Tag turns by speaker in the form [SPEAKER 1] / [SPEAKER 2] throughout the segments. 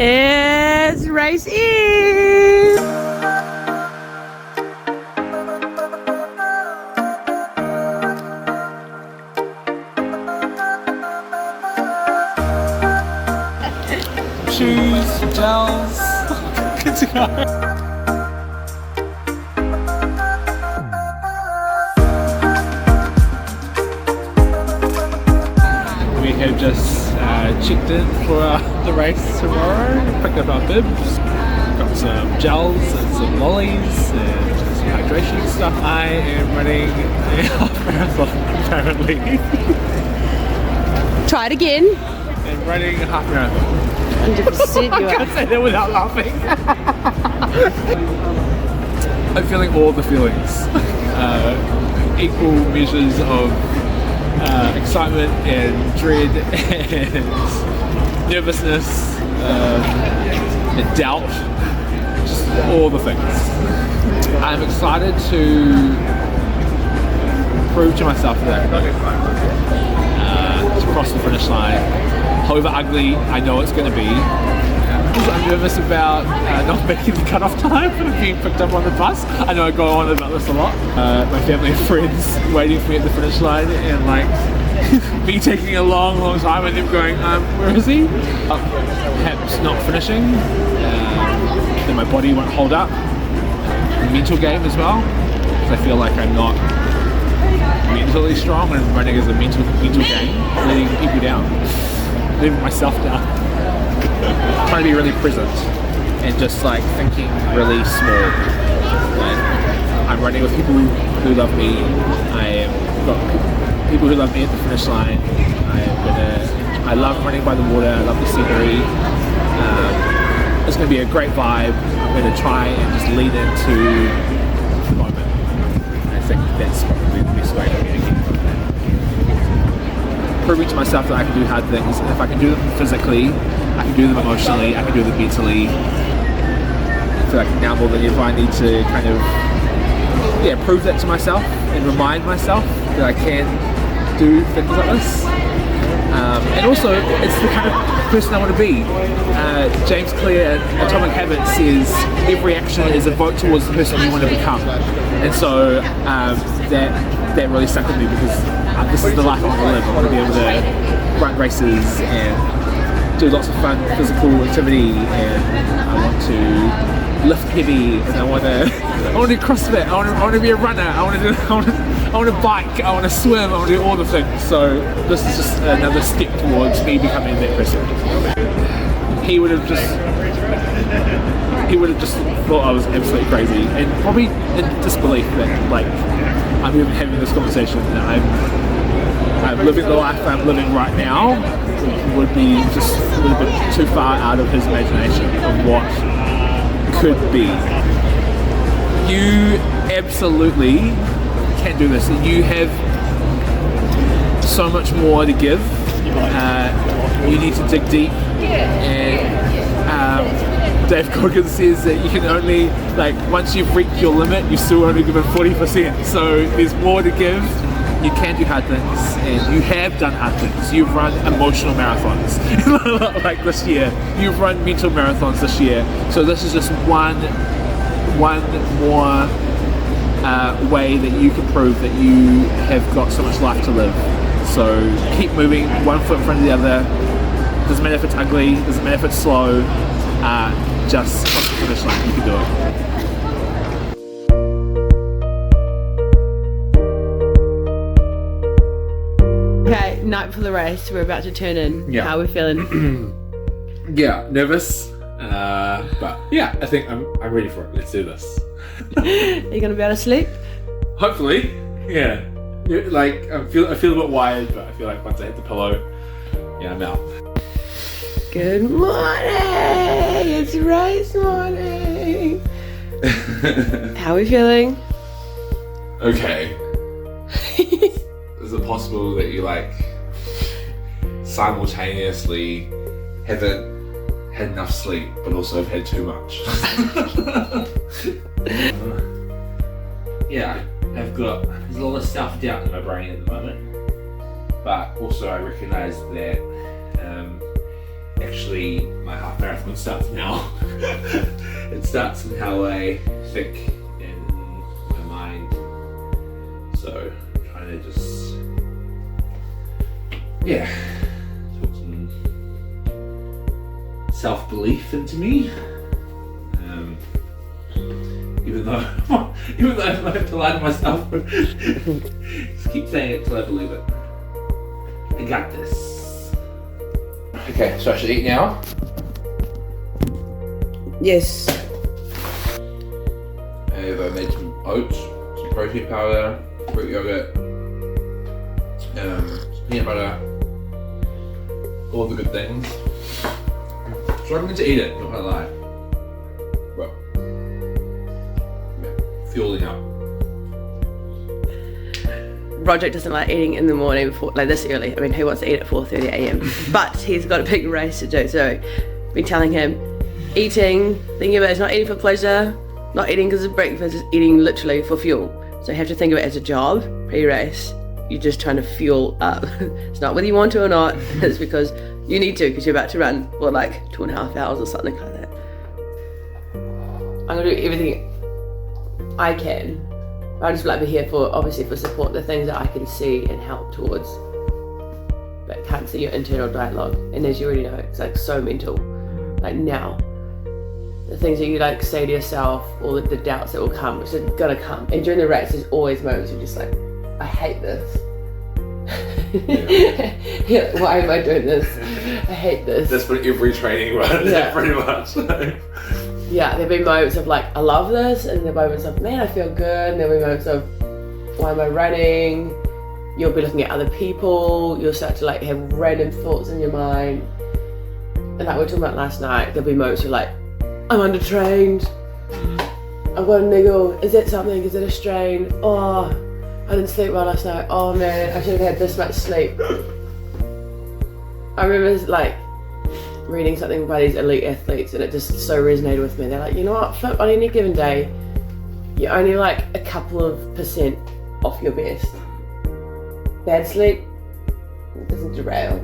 [SPEAKER 1] It's race eve!
[SPEAKER 2] Shoes, gels, good to go. We have just checked in for the race tomorrow, picked up our bibs, got some gels and some lollies and some hydration stuff. I am running a half marathon apparently.
[SPEAKER 1] Try it again.
[SPEAKER 2] I'm running a half marathon.
[SPEAKER 1] 100% you
[SPEAKER 2] I
[SPEAKER 1] are.
[SPEAKER 2] can't say that without laughing. I'm feeling all the feelings. Equal measures of excitement and dread and nervousness and doubt. Just all the things. I'm excited to prove to myself that to cross the finish line. However ugly I know it's going to be. I'm nervous about not making the cutoff time for being picked up on the bus. I know I go on about this a lot. My family and friends waiting for me at the finish line and like me taking a long time and them going, where is he? Perhaps not finishing. Then my body won't hold up. The mental game as well. Because I feel like I'm not mentally strong and running as a mental game, letting people down. Leaving myself down. Trying to be really present and just like thinking really small. Like, I'm running with people who love me. I've got people who love me at the finish line. I love running by the water. I love the scenery. It's going to be a great vibe. I'm going to try and just lead into the moment. I think that's probably the best way to get from that. Proving to myself that I can do hard things. If I can do them physically, I can do them emotionally, I can do them mentally. I feel like now more than ever I need to kind of prove that to myself and remind myself that I can do things like this. And also, it's the kind of person I want to be. James Clear in Atomic Habits says every action is a vote towards the person you want to become. And so that really stuck with me because this is the life I want to live. I want to be able to run races and do lots of fun physical activity, and I want to lift heavy, and I want to do CrossFit. I want to be a runner. I want to bike. I want to swim. I want to do all the things. So this is just another step towards me becoming that person. He would have just thought I was absolutely crazy, and probably in disbelief that like I'm even having this conversation, that I'm living the life I'm living right now would be just a little bit too far out of his imagination of what could be. You absolutely can do this. You have so much more to give. You need to dig deep, and Dave Goggins says that you can only, like, once you've reached your limit, you're still only given 40%. So there's more to give. You can do hard things, and you have done hard things. You've run emotional marathons like this year. You've run mental marathons this year. So this is just one more way that you can prove that you have got so much life to live. So keep moving, one foot in front of the other. Doesn't matter if it's ugly, doesn't matter if it's slow, just cross the finish line, you can do it.
[SPEAKER 1] Okay, night before the race, we're about to turn in.
[SPEAKER 2] Yeah.
[SPEAKER 1] How are we feeling?
[SPEAKER 2] Yeah, nervous, but yeah, I think I'm ready for it. Let's do this.
[SPEAKER 1] Are you gonna be able to sleep?
[SPEAKER 2] Hopefully, yeah. Like I feel a bit wired, but I feel like once I hit the pillow, yeah, I'm out.
[SPEAKER 1] Good morning! It's race morning! How are we feeling?
[SPEAKER 2] Okay. Is it possible that you like simultaneously haven't had enough sleep but also have had too much? Yeah, there's a lot of self-doubt in my brain at the moment, but also I recognise that actually my half marathon starts now. It starts in how I think in my mind. So I'm trying to just talk some self-belief into me. Even though I have to lie to myself, just keep saying it till I believe it. I got this. Okay, so I should eat now?
[SPEAKER 1] Yes.
[SPEAKER 2] I made some oats, some protein powder, fruit yogurt, some peanut butter, all the good things. Struggling to eat it, not gonna lie. But fueling up.
[SPEAKER 1] Roderick doesn't like eating in the morning before, like this early. I mean, who wants to eat at 4:30 a.m? But he's got a big race to do, so been telling him, eating, thinking about it, it's not eating for pleasure, not eating because of breakfast, it's eating literally for fuel. So you have to think of it as a job, pre-race. You're just trying to fuel up. It's not whether you want to or not, it's because you need to, because you're about to run for like 2.5 hours or something like that. I'm gonna do everything I can. I'll just like be here for, obviously for support, the things that I can see and help towards, but can't see your internal dialogue. And as you already know, it's like so mental. Like now, the things that you like say to yourself, all the doubts that will come, which are gonna come. And during the race, there's always moments you're just like, I hate this. You're like, why am I doing this? I hate this.
[SPEAKER 2] That's what every training run is, pretty much.
[SPEAKER 1] Yeah, there'll be moments of like, I love this, and there'll be moments of, man, I feel good, and there'll be moments of, why am I running? You'll be looking at other people, you'll start to like have random thoughts in your mind. And like we were talking about last night, there'll be moments you're like, I'm undertrained, I've got a niggle, is that something, is it a strain? Oh, I didn't sleep well last night, oh man, I should have had this much sleep. I remember like, reading something by these elite athletes and it just so resonated with me. They're like, you know what, Flip, on any given day, you're only like a couple of % off your best. Bad sleep doesn't derail.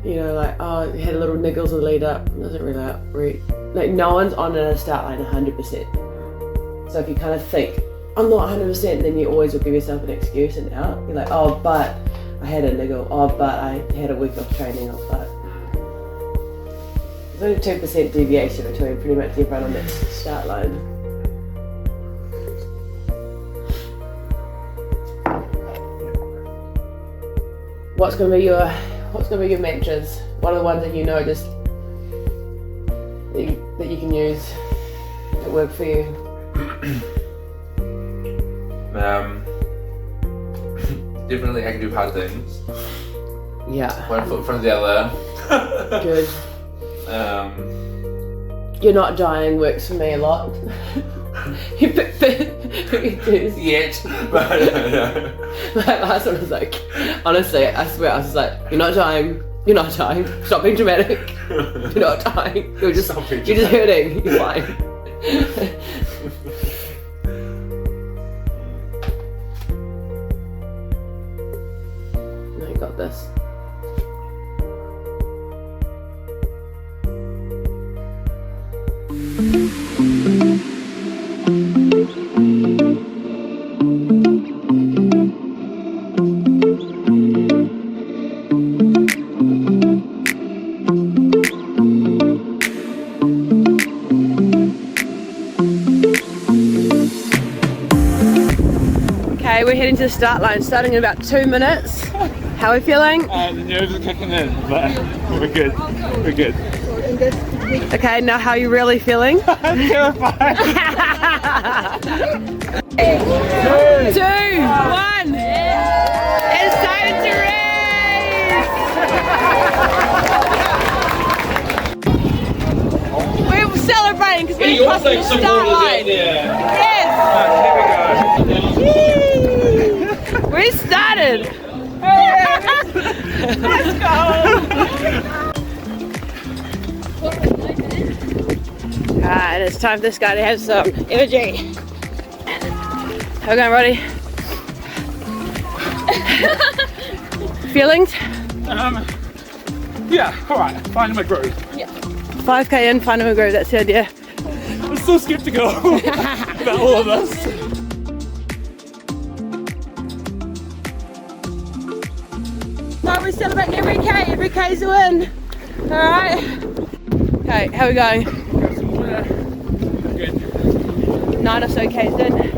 [SPEAKER 1] You know, like, oh, you had a little niggles in the lead up, it doesn't really, like no one's on a start line 100%. So if you kind of think, I'm not 100%, then you always will give yourself an excuse and out. You're like, oh, but I had a niggle, oh, but I had a week of training, oh, but. There's only 2% deviation between pretty much everyone on that start line. What's gonna be your mantras? What are the ones that you know just that you can use that work for you?
[SPEAKER 2] Definitely I can do hard things.
[SPEAKER 1] Yeah.
[SPEAKER 2] One foot in front of the other.
[SPEAKER 1] Good. You're not dying works for me a lot. Yet,
[SPEAKER 2] but no.
[SPEAKER 1] Like last one was like, honestly, I swear, I was just like, you're not dying, stop being dramatic, you're not dying, you're just hurting, you're fine. No, you got this. Okay, we're heading to the start line, starting in about 2 minutes. How are we feeling?
[SPEAKER 2] The nerves are kicking in, but we're good. We're good.
[SPEAKER 1] Okay, now how are you really feeling?
[SPEAKER 2] I'm terrified.
[SPEAKER 1] 2, 1. It's time to race! We're celebrating because we're crossing the start line. Yes! We started! Let's go! Alright, it's time for this guy to have some energy. How we going, Roddy?
[SPEAKER 2] Yeah, alright, finding my groove.
[SPEAKER 1] Yeah. 5k in, finding my groove, that's the idea.
[SPEAKER 2] I'm still skeptical about all of this.
[SPEAKER 1] No, we celebrate every K's a win. Alright. Okay, how are we going?
[SPEAKER 2] Good.
[SPEAKER 1] 9 or so K's in.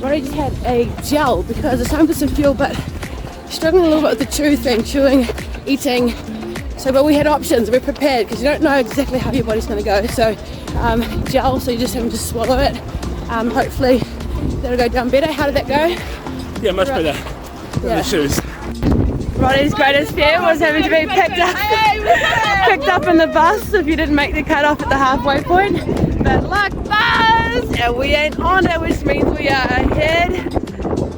[SPEAKER 1] I just had a gel because it's time for some fuel, but struggling a little bit with the chew thing, chewing, eating. So, but we had options, we're prepared because you don't know exactly how your body's going to go. So, gel, so you just have to swallow it. Hopefully that'll go down better. How did that go?
[SPEAKER 2] Yeah, much better than the shoes.
[SPEAKER 1] Roddy's greatest fear was having to be picked up in the bus if you didn't make the cut off at the halfway point. But luck, buzz! And we ain't on it, which means we are ahead.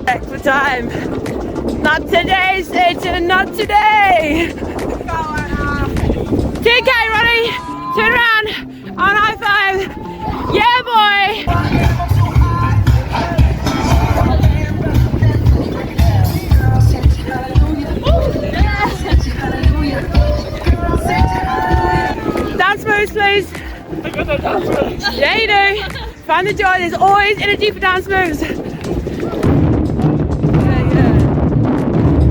[SPEAKER 1] Back for time. Not today, Satan, not today! 10k, Roddy! Turn around! On high five! Yeah, boy! Dance moves, please.
[SPEAKER 2] I got that dance moves.
[SPEAKER 1] Yeah, you do. Find the joy. There's always energy for dance moves. Yeah.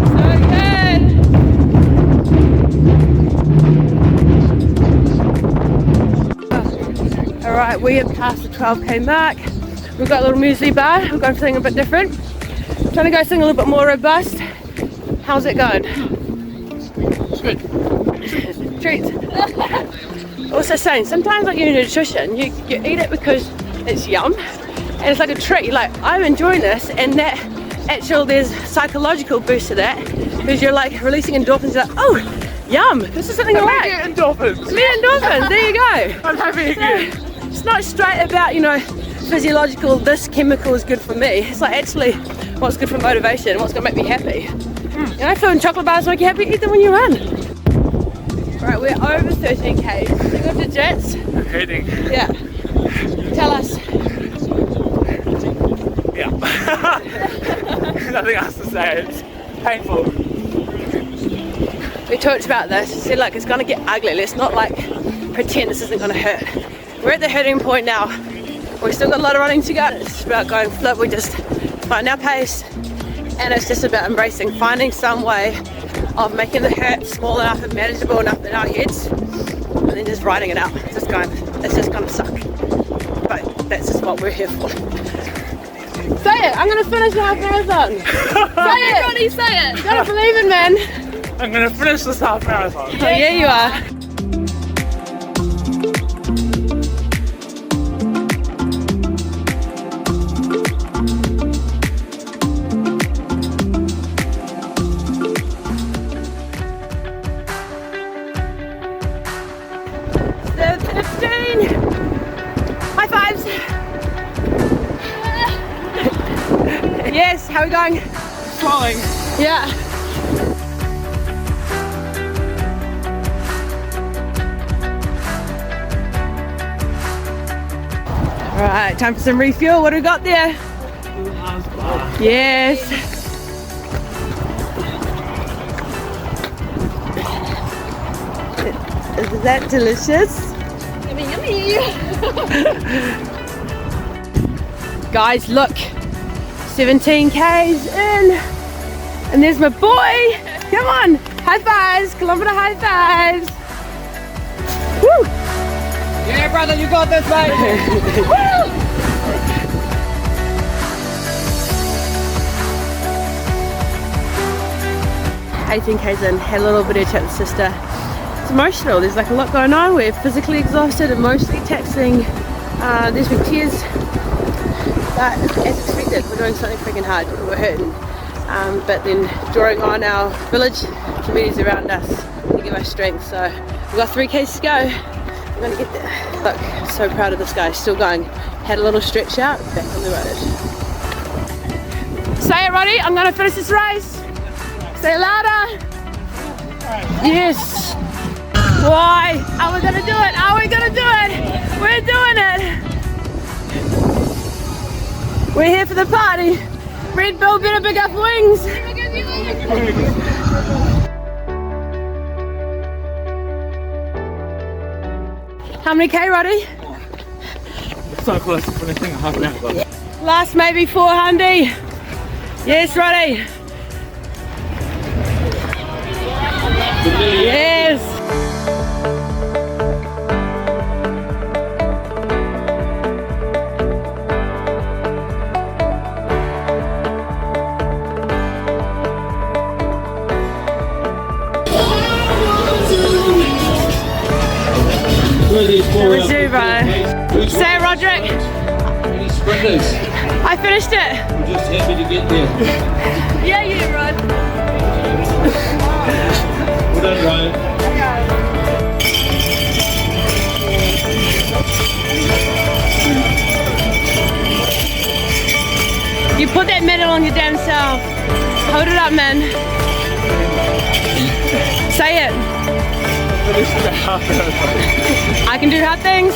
[SPEAKER 1] So good. All right, we have passed the 12k mark. We've got a little muesli bar. We're going for something a bit different. Trying to go something a little bit more robust. How's it going?
[SPEAKER 2] It's good.
[SPEAKER 1] Treats. Also saying, sometimes like in nutrition, you eat it because it's yum and it's like a treat. Like, I'm enjoying this, and that actual, there's psychological boost to that because you're like releasing endorphins. You're like, oh, yum, this is something I like.
[SPEAKER 2] Endorphins.
[SPEAKER 1] Yeah, endorphins, there you go.
[SPEAKER 2] I'm happy again.
[SPEAKER 1] So, it's not straight about, you know, physiological, this chemical is good for me. It's like actually what's good for motivation, what's gonna make me happy. You know, food and chocolate bars make you happy, eat them when you run. Right, we're over 13k. Single digits.
[SPEAKER 2] I'm hating.
[SPEAKER 1] Yeah. Tell us.
[SPEAKER 2] Yeah. Nothing else to say. It's painful.
[SPEAKER 1] We talked about this. We said, like, it's gonna get ugly. Let's not like pretend this isn't gonna hurt. We're at the hurting point now. We've still got a lot of running to go. It's about going flip. We just find our pace, and it's just about embracing, finding some way of making the hurt small enough and manageable enough in our heads, and then just riding it out. It's just gonna suck, but that's just what we're here for. Say it! I'm gonna finish the half marathon! Say it!
[SPEAKER 3] Roddy, say it!
[SPEAKER 1] You gotta believe it, man!
[SPEAKER 2] I'm gonna finish this half marathon.
[SPEAKER 1] Oh, yeah, you are. Yes, how are we going?
[SPEAKER 2] Swelling.
[SPEAKER 1] Yeah. Alright, time for some refuel. What do we got there? Yes. Is that delicious?
[SPEAKER 3] Yummy, yummy!
[SPEAKER 1] Guys, look. 17k's in, and there's my boy. Come on, high fives, kilometer high fives. Woo!
[SPEAKER 4] Yeah, brother, you got this, mate.
[SPEAKER 1] Woo! 18k's in, had a little video chat with sister. It's emotional. There's like a lot going on. We're physically exhausted, emotionally taxing. There's been tears. But as expected, we're doing something freaking hard. We're hurting. But then drawing on our village communities around us to give us strength. So we've got 3k's to go. We're gonna get there. Look, I'm so proud of this guy. Still going. Had a little stretch out, back on the road. Say it, Roddy. I'm gonna finish this race. Say it louder. Yes. Why? Are we gonna do it? Are we gonna do it? We're doing it. We're here for the party. Red Bull better pick up wings. How many K, Roddy?
[SPEAKER 2] So close to finishing a half an hour.
[SPEAKER 1] Last maybe 400. Yes, Roddy. Yes. Number 2, bro. Say it, Roderick.
[SPEAKER 5] Any sprinters?
[SPEAKER 1] I finished it.
[SPEAKER 5] We're just happy to get there.
[SPEAKER 1] Yeah, you did, Rod.
[SPEAKER 5] Well done, Ryan.
[SPEAKER 1] You put that medal on your damn self. Hold it up, man. Say it. I can do hard things.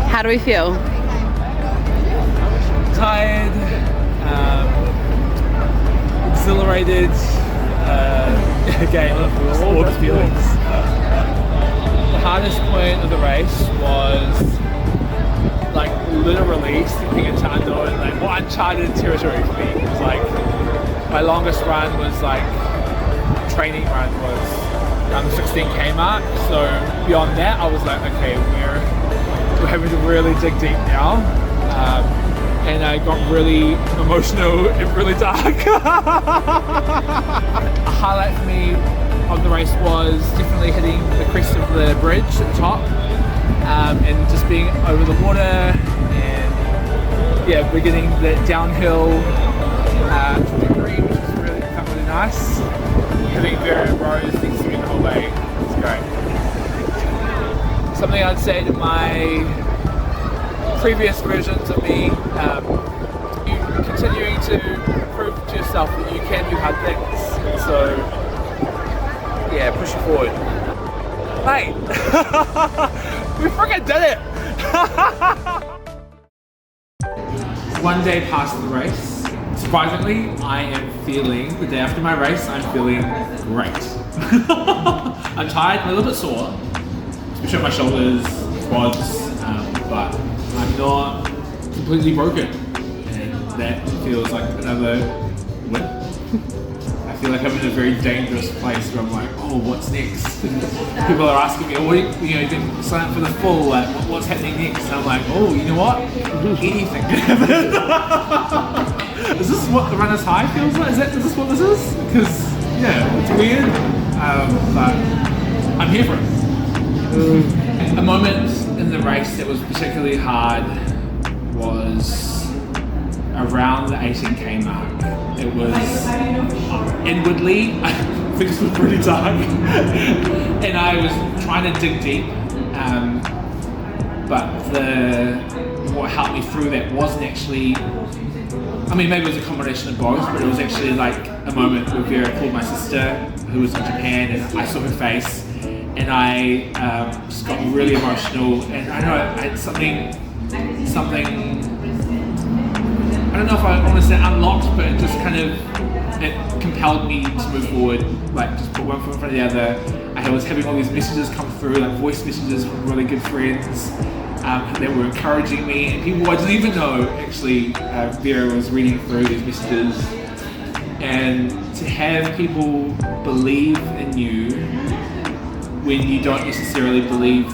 [SPEAKER 1] How do we feel?
[SPEAKER 2] Tired, exhilarated, again, all the feelings. The hardest point of the race was like literally stepping into unknown, like uncharted territory for me. It was like my longest run was like training run was around the 16K mark. So beyond that, I was like, okay, we're having to really dig deep now. And I got really emotional and really dark. A highlight for me of the race was definitely hitting the crest of the bridge at the top, and just being over the water, and yeah, beginning that downhill trajectory, which was really felt really nice. Having Vera and Rose next to me the whole way was great. Something I'd say to my previous versions of me, continuing to prove to yourself that you can do hard things. So, yeah, push it forward. Mate, we freaking did it! One day past the race, surprisingly, I am feeling, the day after my race, I'm feeling great. I'm tired, I'm a little bit sore, especially on my shoulders, quads, but I'm not completely broken, and that feels like another win. I feel like I'm in a very dangerous place where I'm like, oh, what's next? And people are asking me, oh, you know, you can sign up for the full, like, what's happening next? And I'm like, oh, you know what? Anything can happen. Is this what the runner's high feels like? Is this what this is? Because, yeah, it's weird, but I'm here for it. A moment in the race that was particularly hard was around the 18K mark. It was inwardly, I think it was pretty dark, and I was trying to dig deep, but what helped me through that wasn't actually, I mean, maybe it was a combination of both, but it was actually like a moment where Vera called my sister, who was in Japan, and I saw her face, and I just got really emotional, and I know I had something, I don't know if I want to say unlocked, but it just kind of, it compelled me to move forward, like just put one foot in front of the other. I was having all these messages come through, like voice messages from really good friends that were encouraging me, and people I didn't even know, actually, Vera was reading through these messages, and to have people believe in you when you don't necessarily believe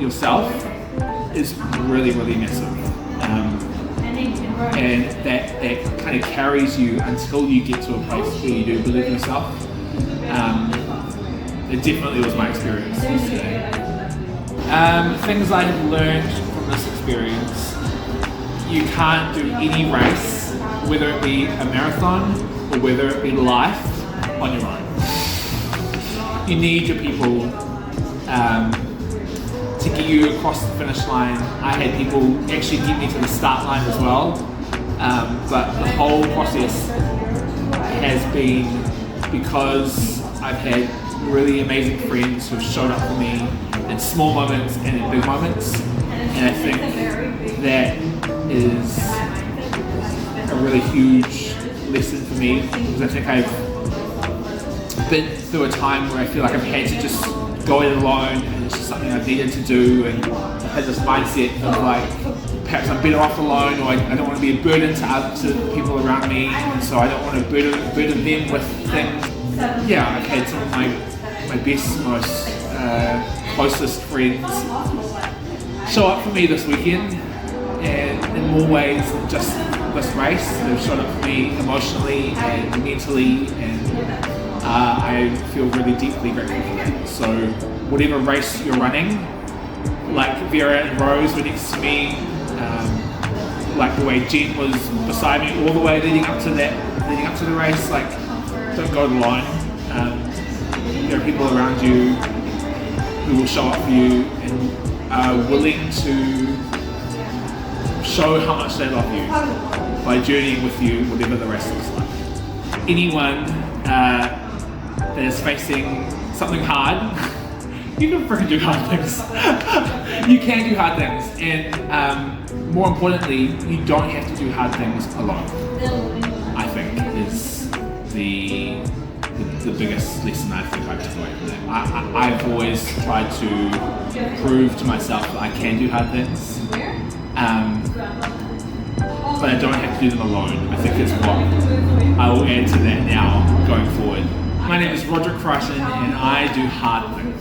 [SPEAKER 2] yourself is really, really massive. And that kind of carries you until you get to a place where you do believe in yourself. It definitely was my experience yesterday. Things I have learned from this experience: you can't do any race, whether it be a marathon or whether it be life, on your own. you need your people to get you across the finish line. I had people actually get me to the start line as well, but the whole process has been because I've had really amazing friends who have showed up for me in small moments and in big moments, and I think that is a really huge lesson for me, because I think I've been through a time where I feel like I've had to just go it alone, and it's just something I've needed to do, and I've had this mindset of like, perhaps I'm better off alone, or I don't want to be a burden to people around me, and so I don't want to burden them with things. Yeah, I've had some of my best, most closest friends show up for me this weekend, and in more ways than just this race. They've showed up for me emotionally and mentally, and I feel really deeply grateful for that. So whatever race you're running, like Vera and Rose were next to me, like the way Jen was beside me all the way leading up to the race, like, don't go it alone. There are people around you who will show up for you and are willing to show how much they love you by journeying with you, whatever the race looks like. Anyone that is facing something hard, you can freaking do hard things. You can do hard things, and more importantly, you don't have to do hard things alone. I think is the biggest lesson I think I took away from that. I've always tried to prove to myself that I can do hard things, but I don't have to do them alone. I think it's what I will add to that now going forward. My name is Roderick Crichton, and I do hard things.